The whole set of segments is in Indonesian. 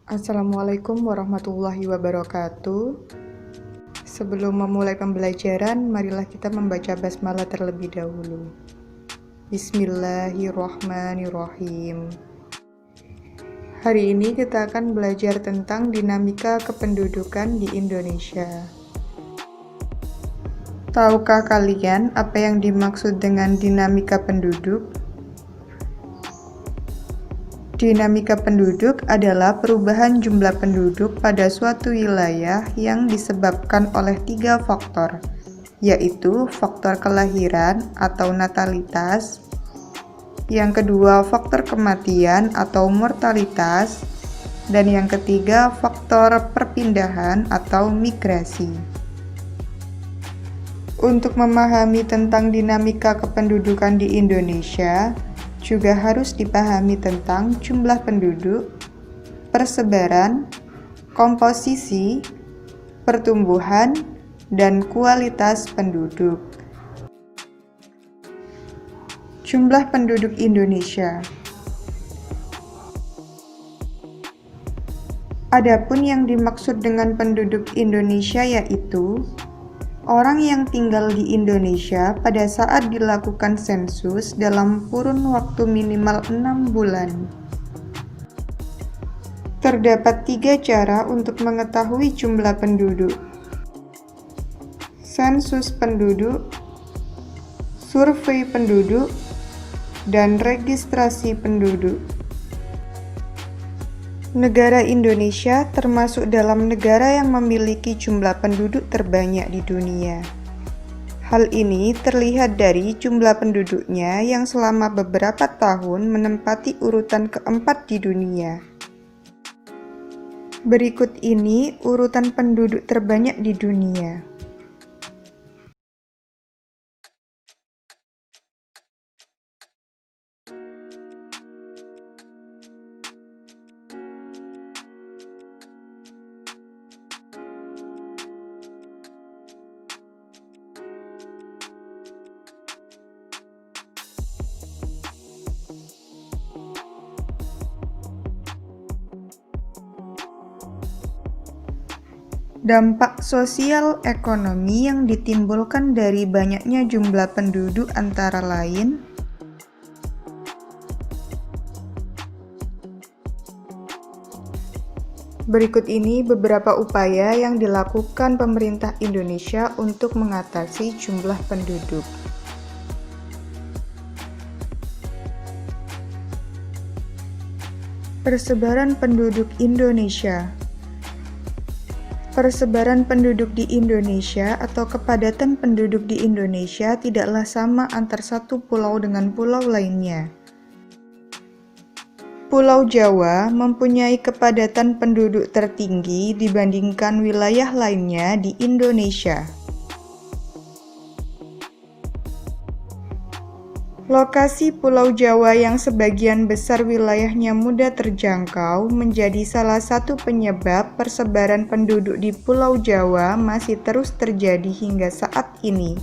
Assalamualaikum warahmatullahi wabarakatuh. Sebelum memulai pembelajaran, marilah kita membaca basmalah terlebih dahulu. Bismillahirrahmanirrahim. Hari ini kita akan belajar tentang dinamika kependudukan di Indonesia. Tahukah kalian apa yang dimaksud dengan dinamika penduduk? Dinamika penduduk adalah perubahan jumlah penduduk pada suatu wilayah yang disebabkan oleh 3 faktor, yaitu faktor kelahiran atau natalitas, yang kedua faktor kematian atau mortalitas, dan yang ketiga faktor perpindahan atau migrasi. Untuk memahami tentang dinamika kependudukan di Indonesia, juga harus dipahami tentang jumlah penduduk, persebaran, komposisi, pertumbuhan, dan kualitas penduduk. Jumlah penduduk Indonesia. Adapun yang dimaksud dengan penduduk Indonesia yaitu orang yang tinggal di Indonesia pada saat dilakukan sensus dalam kurun waktu minimal 6 bulan. Terdapat 3 cara untuk mengetahui jumlah penduduk: sensus penduduk, survei penduduk, dan registrasi penduduk. Negara Indonesia termasuk dalam negara yang memiliki jumlah penduduk terbanyak di dunia. Hal ini terlihat dari jumlah penduduknya yang selama beberapa tahun menempati urutan keempat di dunia. Berikut ini urutan penduduk terbanyak di dunia. Dampak sosial ekonomi yang ditimbulkan dari banyaknya jumlah penduduk antara lain berikut ini beberapa upaya yang dilakukan pemerintah Indonesia untuk mengatasi jumlah penduduk. Persebaran penduduk Indonesia. Persebaran penduduk di Indonesia atau kepadatan penduduk di Indonesia tidaklah sama antar satu pulau dengan pulau lainnya. Pulau Jawa mempunyai kepadatan penduduk tertinggi dibandingkan wilayah lainnya di Indonesia. Lokasi Pulau Jawa yang sebagian besar wilayahnya mudah terjangkau menjadi salah satu penyebab persebaran penduduk di Pulau Jawa masih terus terjadi hingga saat ini.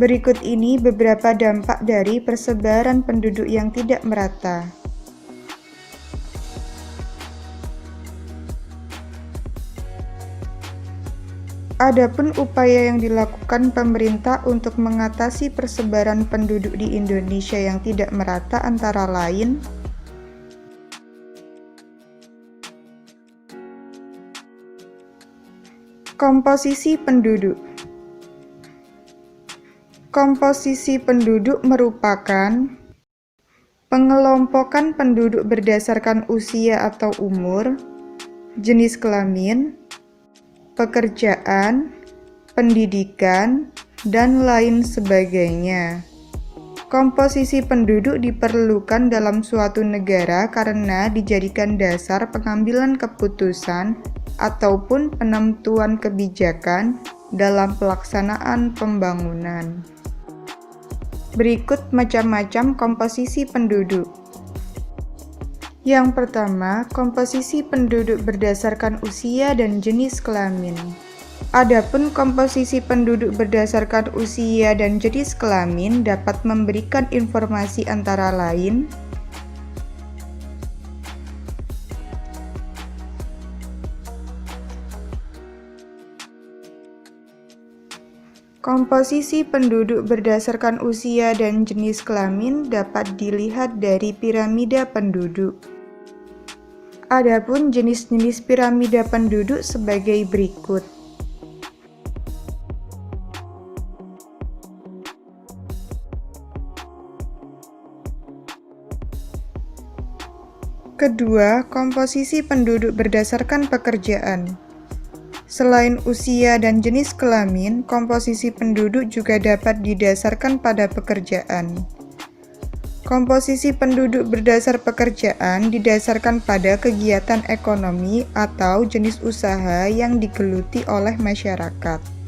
Berikut ini beberapa dampak dari persebaran penduduk yang tidak merata. Adapun upaya yang dilakukan pemerintah untuk mengatasi persebaran penduduk di Indonesia yang tidak merata antara lain komposisi penduduk. Komposisi penduduk merupakan pengelompokan penduduk berdasarkan usia atau umur, jenis kelamin, pekerjaan, pendidikan, dan lain sebagainya. Komposisi penduduk diperlukan dalam suatu negara karena dijadikan dasar pengambilan keputusan ataupun penentuan kebijakan dalam pelaksanaan pembangunan. Berikut macam-macam komposisi penduduk. Yang pertama, komposisi penduduk berdasarkan usia dan jenis kelamin. Adapun komposisi penduduk berdasarkan usia dan jenis kelamin dapat memberikan informasi antara lain komposisi penduduk berdasarkan usia dan jenis kelamin dapat dilihat dari piramida penduduk. Adapun jenis-jenis piramida penduduk sebagai berikut. Kedua, komposisi penduduk berdasarkan pekerjaan. Selain usia dan jenis kelamin, komposisi penduduk juga dapat didasarkan pada pekerjaan. Komposisi penduduk berdasar pekerjaan didasarkan pada kegiatan ekonomi atau jenis usaha yang digeluti oleh masyarakat.